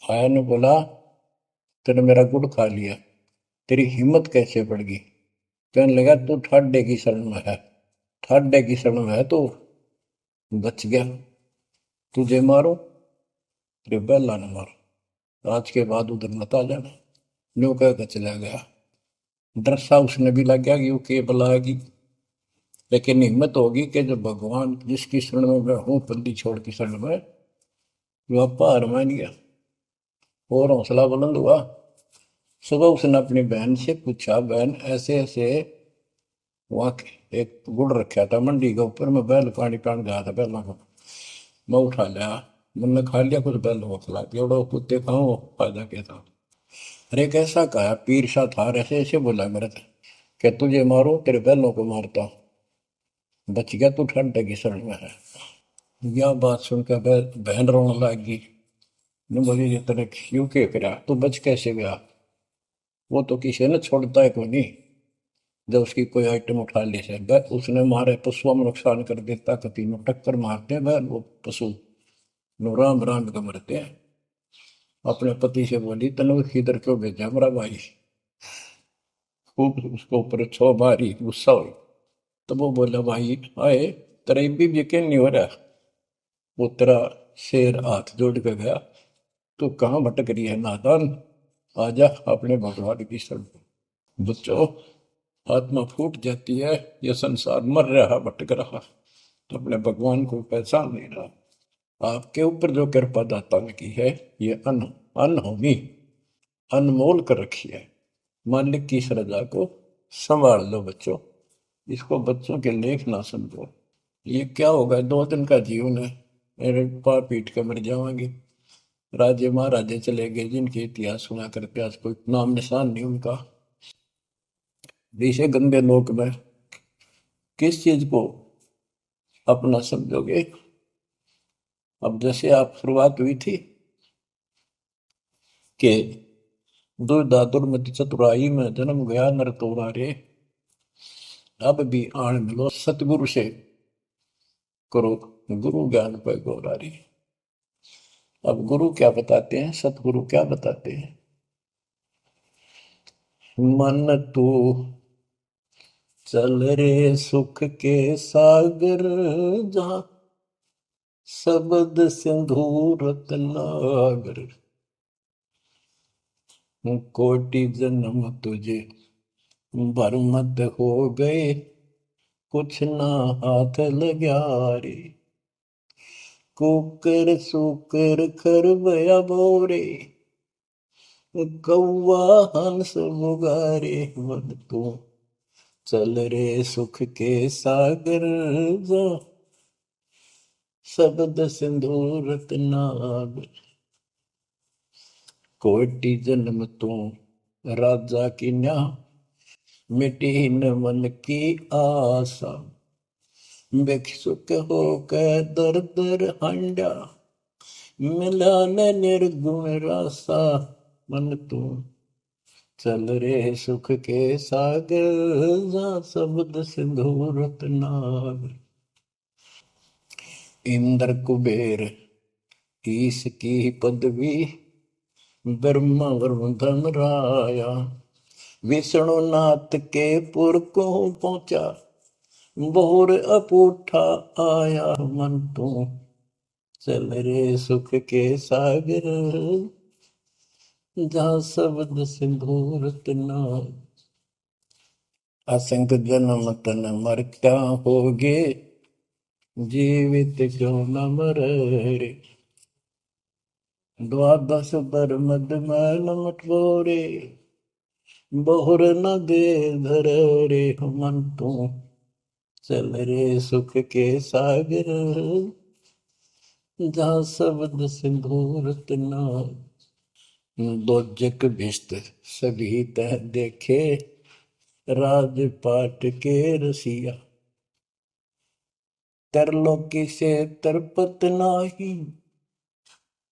आया ने बोला, तूने मेरा गुड़ खा लिया, तेरी हिम्मत कैसे बढ़ गई? कहने लगा, तू ठाडे की शरण में है, ठाडे की शरण में है तो बच गया, तुझे मारो तेरे बेला न मारो, आज के बाद उधर मत आ जाना। न्यू कहकर चला गया। डर सा उसने भी लग गया कि वो के बुलाएगी, लेकिन हिम्मत होगी कि जब भगवान जिसकी शरण में मैं हूँ, बंदी छोड़ की शरण में, वो आपा हार मान गया और हौसला बुलंद हुआ। सुबह उसने अपनी बहन से पूछा, बहन ऐसे ऐसे वहाँ एक गुड़ रखा था मंडी के ऊपर, मैं बैल पानी पान गया था बैलों को, मैं उठा लिया, मैंने खा लिया, कुछ बैल को खिला दिया, और कुत्ते खाओ फायदा क्या था। अरे कैसा कहा, पीर सा था, ऐसे ऐसे बोला मेरे से कि तुझे मारो तेरे बैलों को मारता हूँ, बच गया तू ठंडे की शरण में है। यह बात सुनकर बहन रोने लगी। ने बोली, ये तेरे क्यों के करा, तू बच कैसे गया? वो तो किसी ने छोड़ता है कोई नहीं, जब उसकी कोई आइटम उठा ले से उसने मारे पशुओं में नुकसान कर देता, कति में टक्कर मारते हैं वो पशु, नो राम राम का मरते हैं। अपने पति से बोली, तनु इधर क्यों भेजा मेरा भाई? खूब उसको ऊपर छो मारी, गुस्सा हुई। तो वो बोला, भाई आए, तेरा भी यकीन नहीं हो रहा? वो तेरा शेर हाथ जोड़ के गया, तू कहाँ भटक रही है नादान, आजा अपने भगवान की शरण। बच्चों, आत्मा फूट जाती है, ये संसार मर रहा, भटक रहा, तो अपने भगवान को पहचान नहीं रहा। आपके ऊपर जो कृपा दाता ने की है, ये अनहोनी अनमोल कर रखी है। मालिक की श्रद्धा को संभाल लो बच्चों, इसको बच्चों के लेख ना समझो। ये क्या होगा, 2 दिन का जीवन है, मेरे पा पीट के मर जाओगे। राजे महाराजे चले गए, जिनके इतिहास सुना करके आज कोई नाम निशान नहीं उनका। इसे गंदे लोक में किस चीज को अपना समझोगे? अब जैसे आप शुरुआत हुई थी कि दुर्दादुर मति चतुराई में जन्म गया नर तोड़ा रे, अब भी आण मिलो सतगुरु से, करो गुरु ज्ञान पे गौरारी। अब गुरु क्या बताते हैं, सतगुरु क्या बताते हैं? मन तू चल रे सुख के सागर, जहाँ शब्द सिंधु रत्नागर, कोटि जन्म तुझे बरमत हो गए, कुछ ना हाथ लग्या रे। कुकर सुकर खरबया बोरे, कौआ हंस मुगारे। मन तू चल रे सुख के सागर, जा शब्द सिंधु रत्नागर। कोटि जन्म तू राजा की न्या, मिटी न मन की आशा। भिक्षुक होकर दर दर हांडा, मिला न निर्गुण रासा। मन तू चल रे सुख के सागर, जा शब्द सिंधु रत्नागर। इंद्र कुबेर ईश की पदवी, ब्रह्मा वरुण धन राया। विष्णु नाथ के पुर को पहुंचा, बोर अपूठा आया। मन तू चल रे सुख के सागर, जा शब्द सिंधु रत्नागर। असंख जन्म तन मरता होगे, जीवित क्यों न मरे रे। द्वादश बर मद मैल मटोरे, बहुर न दे धर रे। मन तू चल रे सुख के सागर, जा शब्द सिंधु रत्नागर। दोजक भिस्त सभी तह देखे, राजपाट के रसिया। तरलोकी से तरपत नाही,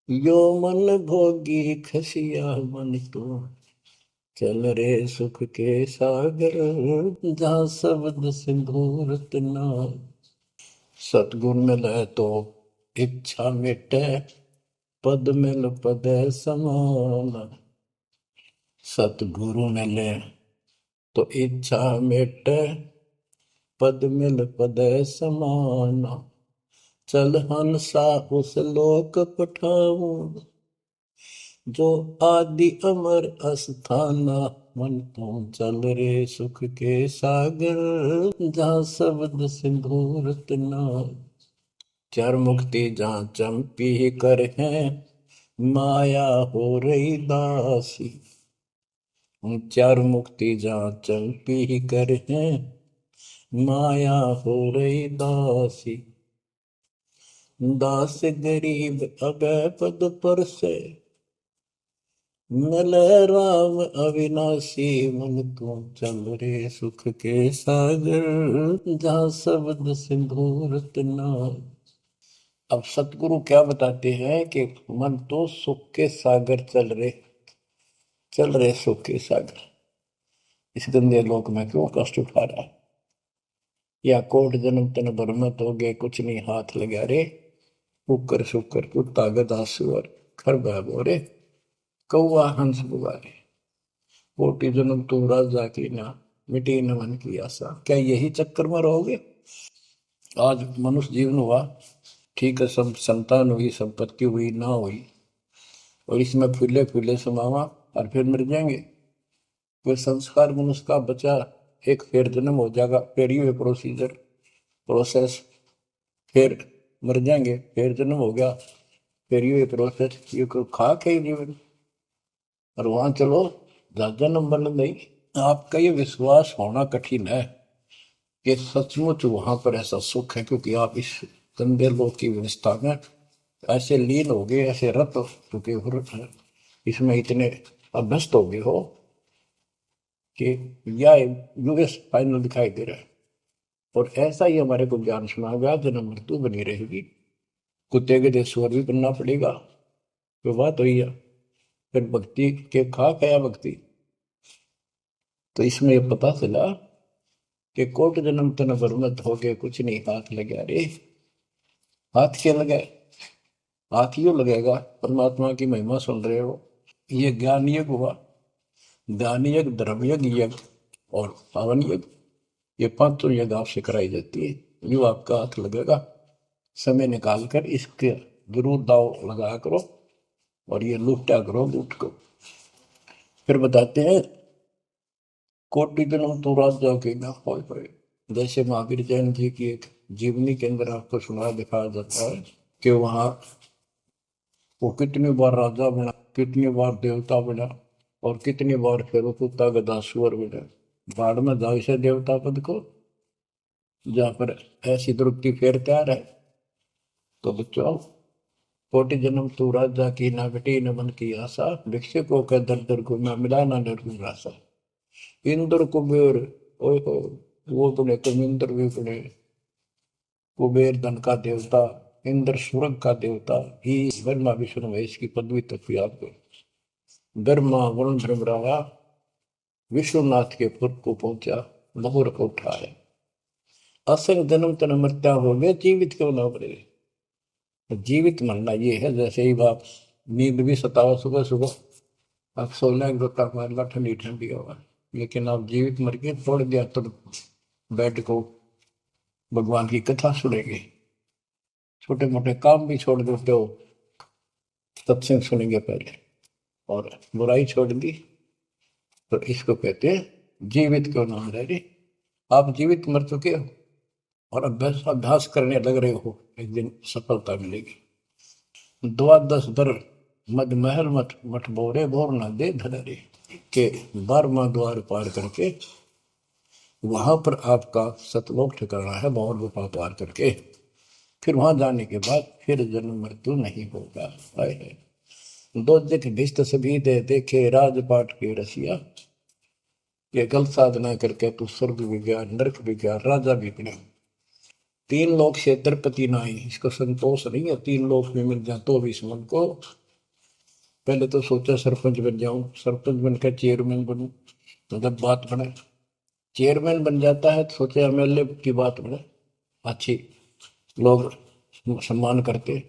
यो मन भोगी खसिया। मन तू चल रे सुख के सागर, जा शब्द सिंधु रत्नागर। सतगुण मिले तो इच्छा मिटे, पद मिल पद समान। सतगुरु मिले तो इच्छा मिटे, पद मिल पद समान। चल हंसा उस लोक पठाऊं, जो आदि अमर अस्थाना। मन तू चल रे सुख के सागर, जा शब्द सिंधु रत्नागर। चार मुक्ति जहाँ चंपी कर है, माया हो रही दासी। चार मुक्ति जहाँ चंपी कर है, माया हो रही दासी। दास गरीब अभय पद पर से, मिल राम अविनाशी। मन तू चल रे सुख के सागर, जा शब्द सिंधु रत्नागर। अब सतगुरु क्या बताते हैं कि मन तो सुख के सागर चल रहे सुख के सागर। इस गंदे लोक में क्यों कष्ट उठा रहा है? या कोट जन्म तन भरमत हो गए, कुछ नहीं हाथ लगा रे। कुकर शुकर कुत्ता गधा सुअर खर बोरे, कौआ हंस बुआरे। कोटि जन्म तू राजा की ना, मिटी न मन की आशा। क्या यही चक्कर में रहोगे? आज मनुष्य जीवन हुआ, ठीक है, सब संतान हुई, संपत्ति हुई ना हुई, और इसमें फूले फूले समावा और फिर मर जाएंगे। कोई संस्कार मनुष्य का बचा, एक फिर जन्म हो जाएगा, फिर ये प्रोसेस, फिर मर जाएंगे, फिर जन्म हो गया, फिर ये प्रोसेस। ये कोई खाक है जीवन? और वहां चलो ज्यादा नंबर नहीं। आपका ये विश्वास होना कठिन है कि सचमुच वहां पर ऐसा सुख है, क्योंकि आप इस गंदे लोक की व्यवस्था में ऐसे लीन हो गए, ऐसे रत क्योंकि इसमें इतने अभ्यस्त हो गए हो कि यह यूएस फाइनल दिखाई दे रहा है। और ऐसा ही हमारे को ज्ञान सुना गया, जन्म मृत्यु बनी रहेगी, कुत्ते के देश स्वर भी बनना पड़ेगा। तो बात हुई है, फिर भक्ति के खाक है भक्ति। तो इसमें यह पता चला कि कोट जन्म तन बरमत हो गए, कुछ नहीं हाथ लगा रे। हाथ क्या लगा? हाथ यूं लगेगा, परमात्मा की महिमा सुन रहे हो, ये ज्ञान यज्ञ हुआ। ज्ञान यज्ञ, धर्म यज्ञ, यज्ञ और पावन यज्ञ, ये पांचों यज्ञ आपसे कराई जाती है। यूं आपका हाथ लगेगा, समय निकाल कर इसके जरूर दाव लगा करो और ये लूटा करो लूट को। फिर बताते हैं कोटि जन्म तो राजा के ना होए। जैसे महावीर जैन जी की एक जीवनी के अंदर आपको सुना दिखाया जाता है कि वहां वो कितनी बार राजा बना, कितनी बार देवता बना और कितनी बार फिर वो कुत्ता गधा सुअर बना। बाढ़ में जाओ इसे देवता पद को, जहां पर ऐसी द्रुपति फेर तैयार है। तो बच्चों, कोटि जन्म तू राजा की ना बेटी न मन की आशा, भिक्षु को कह दर दर को ना मिला ना निर्गुण राशा। इंद्र कुबेर, ओए वो बने कमिंद्र भी बने। कुबेर धन का देवता, इंद्र स्वर्ग का देवता ही ब्रह्मा विष्णु महेश की पदवी तक भी आपको ब्रह्मा वरुण भ्रमरावा विश्वनाथ के पुर को पहुंचा, बहुर को उठाया। असंग जन्म तन मृत्या हो गए, जीवित क्यों ना बने। जीवित मरना ये है जैसे ही बाप नींद भी सतावा सुबह सुबह, आप सोलह गोता मारना ठंडी ठंडी हवा, लेकिन आप जीवित मर के छोड़ दिया तो बेड को भगवान की कथा सुनेंगे, छोटे मोटे काम भी छोड़ देते हो, सत्संग सुनेंगे पहले, और बुराई छोड़ दी तो इसको कहते हैं जीवित क्यों ना रह रहे। आप जीवित मर चुके हो और अभ्यास अभ्यास करने लग रहे हो, एक दिन सफलता मिलेगी। द्वादश दर मद महल मठ मठ बोरे बोर न दे धरे के 12वां द्वार पार करके वहां पर आपका सतलोक ठिकाना है, बहुत गुफा पार करके फिर वहां जाने के बाद फिर जन्म मृत्यु नहीं होगा। है दो दिख भिष्ट सभी दे देखे राजपाट के रसिया, ये गलत साधना करके तू स्वर्ग भी गया, नरक भी गया, राजा भी बना। 3 लोक से द्रपति नाही, इसको संतोष नहीं है 3 लोक में मिल जाए तो भी इस मन को। पहले तो सोचा सरपंच बन जाऊं, सरपंच बनकर चेयरमैन बनूं, तो जब बात बने चेयरमैन बन जाता है तो सोचे एमएलए की बात बने, अच्छी लोग सम्मान करते।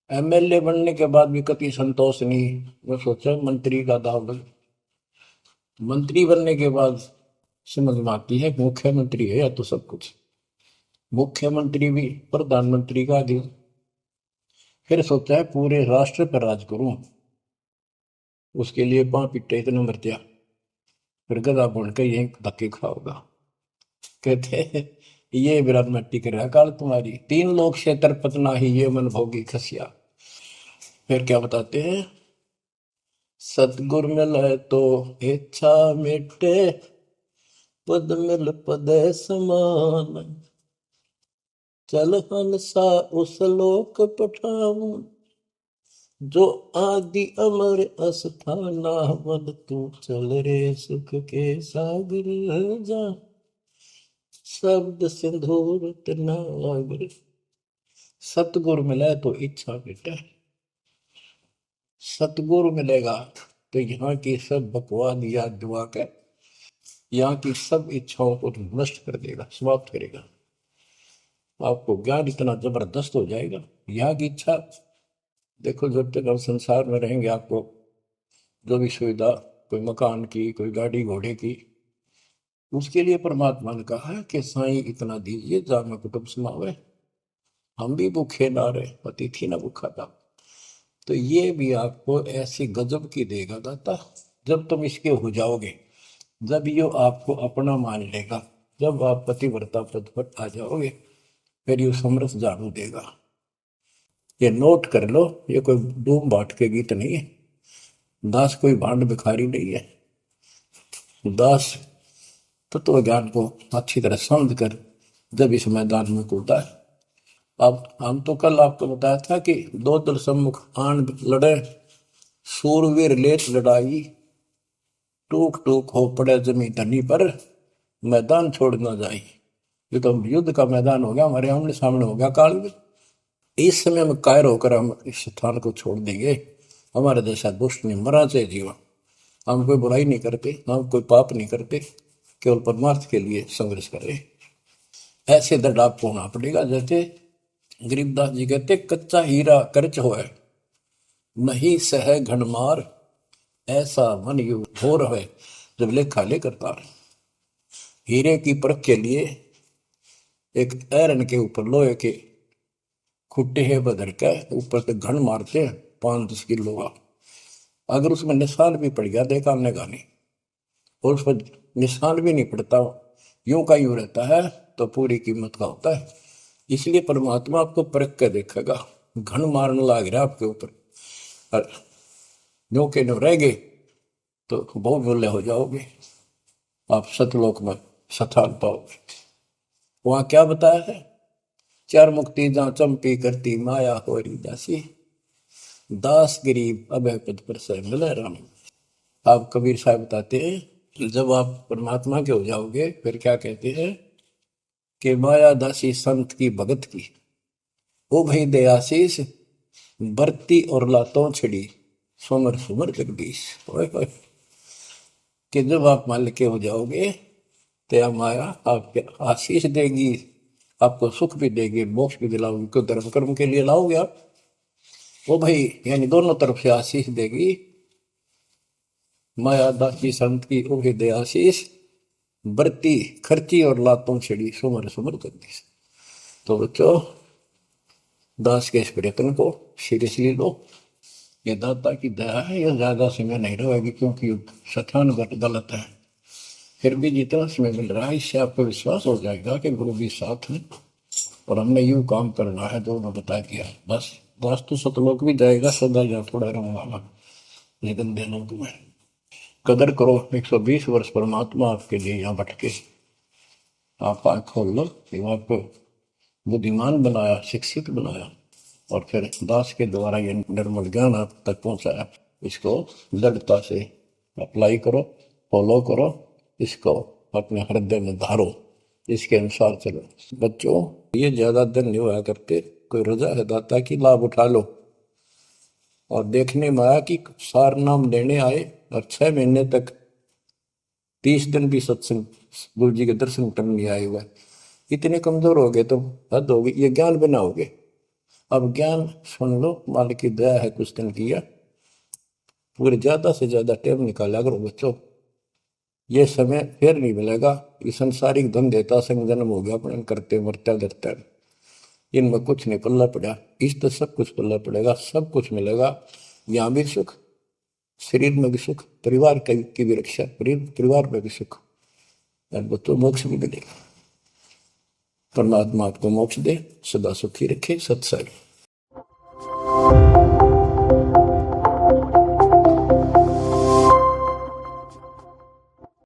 एमएलए बनने के बाद भी कभी संतोष नहीं, मैं सोचा मंत्री का दाव लग। मंत्री बनने के बाद समझ में आती है मुख्यमंत्री है या तो सब कुछ, मुख्यमंत्री भी प्रधानमंत्री का अधीन। फिर सोचा है पूरे राष्ट्र पर राज करूं, उसके लिए पां पिट्टे इतने मर दिया, फिर गधा बन के यही धक्के खाओगा। कहते हैं ये विराट में टिक रहा काल तुम्हारी, 3 लोग क्षेत्र पतना ही ये मन भोगी खसिया। फिर क्या बताते हैं, सतगुर मिले तो इच्छा मिटे, पद मिल पद समान, चल हंसा उस लोक पठाऊं, जो आदि अमर अस्थाना, मन तू चल रे सुख के सागर जा, शब्द सिंदूर नागर। सतगुरु मिले तो इच्छा मिटे, सतगुरु मिलेगा तो यहाँ की सब बकवाद याद दुआ कर, यहाँ की सब इच्छाओं को नष्ट कर देगा, समाप्त करेगा। आपको ज्ञान इतना जबरदस्त हो जाएगा। यहाँ की इच्छा देखो, जब तक हम संसार में रहेंगे आपको जो भी सुविधा, कोई मकान की, कोई गाड़ी घोड़े की, उसके लिए परमात्मा ने कहा है कि साईं इतना दीजिए जामे कुटुंब समावे, हम भी भूखे ना रहे, अतिथि ना भूखा था। तो ये भी आपको ऐसी गजब की देगा दाता, जब तुम इसके हो जाओगे, जब ये आपको अपना मान लेगा, जब आप पतिव्रता पद पर आ जाओगे, फिर ये समरस झाड़ू देगा। ये नोट कर लो, ये कोई डूम बाट के गीत नहीं है, दास कोई भांड भिखारी नहीं है। दास तत्व ज्ञान को अच्छी तरह समझ कर जब इस मैदान में कूदा है। अब हम तो कल आपको बताया था कि 2 दल सम्मुख आन लड़े, सूरवीर लेत लड़ाई, टूक टूक हो पड़े जमी धनी पर, मैदान छोड़ ना जाए। ये तो युद्ध का मैदान हो गया, हमारे आमने सामने हो गया काल में। इस समय में कायर होकर हम इस स्थान को छोड़ देंगे, हमारे जैसा दुष्ट नहीं मरा चाहे जीवन। हम कोई बुराई नहीं करते, हम कोई पाप नहीं करते, केवल परमार्थ के लिए संघर्ष करें। ऐसे दृढ़ आपको होना पड़ेगा। जैसे गरीबदास जी कहते, कच्चा हीरा कर्च होए, नहीं सह घनमार, ऐसा मन यू हो रहे जब लेखा ले करता है। हीरे की परख के लिए एक ऐरन के ऊपर लोहे के खुट्टे है बदर के ऊपर से घन मारते हैं 5-10 किलो का। अगर उसमें निशान भी पड़ गया देखा हमने गाने, और उस पर निशान भी नहीं पड़ता, यूं का यूं रहता है, तो पूरी कीमत का होता है। इसलिए परमात्मा आपको परख के देखेगा। घन मारने लग रहा आपके ऊपर, और यूं के यूं रह गए तो बहुमूल्य हो जाओगे, आप सतलोक में स्थान पाओगे। वहां क्या बताया है, चार मुक्ति जहां चंपी करती माया होरी दासी, दास गरीब अभय पद पर से मिले राम। आप कबीर साहब बताते हैं जब आप परमात्मा के हो जाओगे फिर क्या कहते हैं कि माया दासी संत की भगत की, ओ भाई दे आशीष बरती और लातों छिड़ी, सुमर सुमर जगदीश। ओए होए, कि जब आप मान के हो जाओगे तो माया आपके आशीष देगी, आपको सुख भी देगी, मोक्ष भी दिलाओगी। क्यों धर्म कर्म के लिए लाओगे आप, वो भाई यानी दोनों तरफ से आशीष देगी। माया दासी संत की ओ दे आशीष बरती खर्ची और लातों छिड़ी, सुमर सुमर जगदीश। तो बच्चों दास के इस प्रयत्न को सीरियसली लो, ये दाता की दया है, ये ज्यादा समय नहीं रहेगी क्योंकि स्थान गलत है। फिर भी जितना समय मिल रहा है इससे आपको विश्वास हो जाएगा कि गुरु भी साथ है और हमने यूं काम करना है जो उन्होंने बता दिया। बस वास्तु सतलोक भी जाएगा, सदा या थोड़ा रहूंगा लेकिन दिनों में कदर करो। 120 वर्ष परमात्मा आपके लिए यहाँ भटके, आप आँख खोल लो, आपको बुद्धिमान बनाया, शिक्षित बनाया, और फिर दास के द्वारा ये निर्मल ज्ञान आप तक पहुंचाया। इसको दृढ़ता से अप्लाई करो, फॉलो करो, इसको अपने हृदय में धारो, इसके अनुसार चलो। बच्चों ये ज्यादा दिन नहीं हुआ करते, कोई रजा है दाता की, लाभ उठा लो। और देखने में आया कि सार नाम लेने आए और 6 महीने तक 30 दिन भी सत्संग गुरु जी के दर्शन करने नहीं आए हुए, इतने कमजोर हो गए तो हद हो गई। ये ज्ञान बनाओगे, अब ज्ञान सुन लो, मालिक की दया है कुछ दिन किया, पूरे ज्यादा से ज्यादा टाइम निकाला करो बच्चों। ये समय फिर नहीं मिलेगा, ये संसारिक धन देता संग जन्म हो गया अपने करते मरते डरते, इनमें कुछ नहीं पल्ला पड़ा। इस तो सब कुछ पल्ला पड़ेगा, सब कुछ मिलेगा, यहाँ भी सुख, शरीर में भी सुख, परिवार की भी रक्षा, परिवार में भी सुख, और बच्चों मोक्ष भी मिलेगा। परमात्मा आपको मोक्ष दे, सदा सुखी रखे। सत्संग।